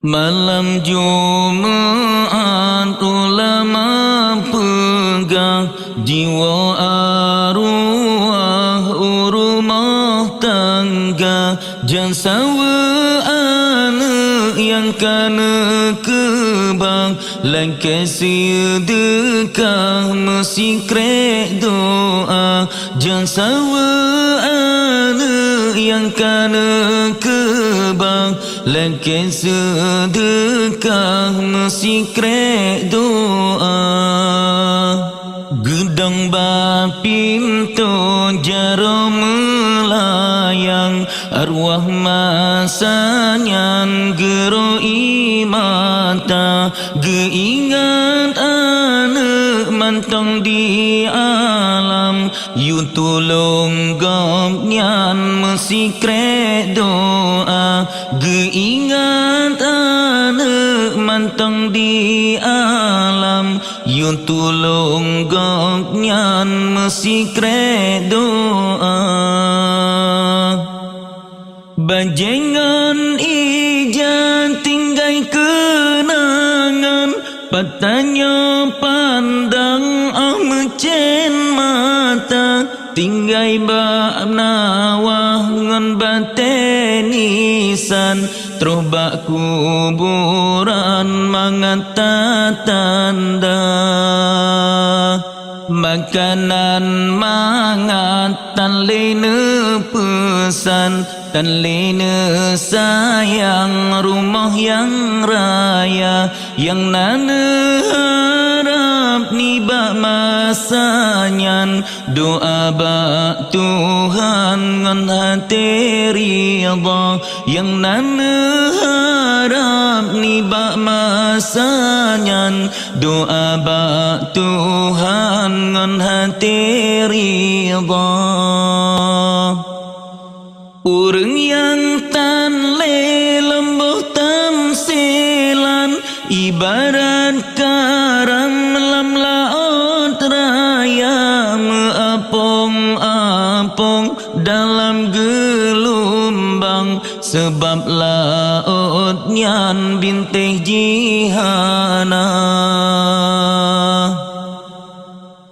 Malam Jumat ulama pegang jiwa arwah rumah tangga jansawa anak yang kana kebang langkah sedekah mesti krek doa jansawa anak yang kana kebang langkah sedekah mesti krek doa gedang bapinto jaro melayang arwah masanyan gero imata geingat anak mantong di alam yu tulung gomnyan mesti krek doa geingat anak mantong di alam yu tulung gomnyan mesti krek doa bajengan ijan tinggai kenangan patanya pandang mecen mata tinggai bak nawah ngan batenisan terus bak kuburan mangata tanda makanan mangat tan lene pesan tan lene sayang rumah yang raya yang nana harap ni bak masanyan doa bak Tuhan ngan hati ridha yang nana harap ni bak masanyan doa bak Tuhan ngan hati ridha urang yang tan le lembuh tamsilan ibarat karam lam laut raya meapung-apung dalam gelombang sebab laut nyan bintih jihana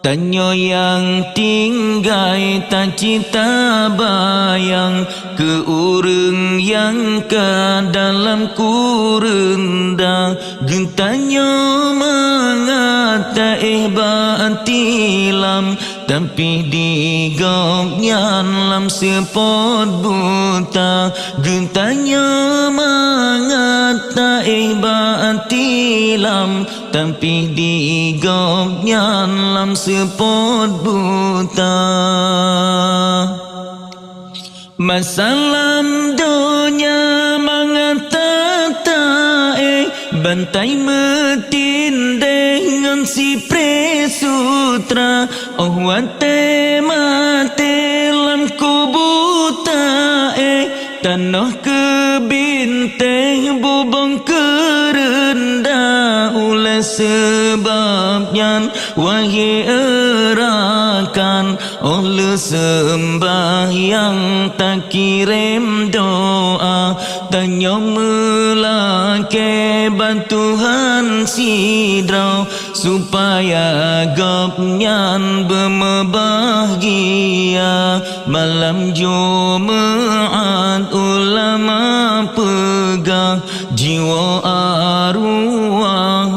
tanyo yang tinggai tak cita bayang ke urang yang ke dalam kurenda gentanyo mengata batilam tapi di gomnyan lam sepot buta gentanyo mengata batilam tapi di gomnyan lam sepot buta masalam dunia mengata bantai metin dengan si presutra oh wate mate lam kubuta tanah kebinteh bubong kerendah oleh sebabnya wahai erakan oleh sembahyang tak kirim doa tanya melake bantuhan sidra supaya gopnyan berbahagia malam Jumat ulama pegang jiwa arwah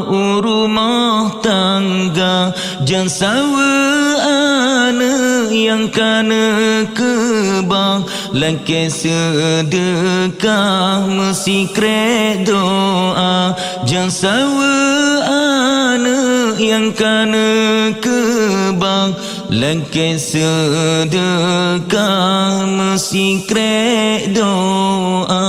rumah tangga jansawa anak yang kana kebang langkah sedekah mesti krek doa jansawa anak yang kana kebang langkah sedekah mesti krek doa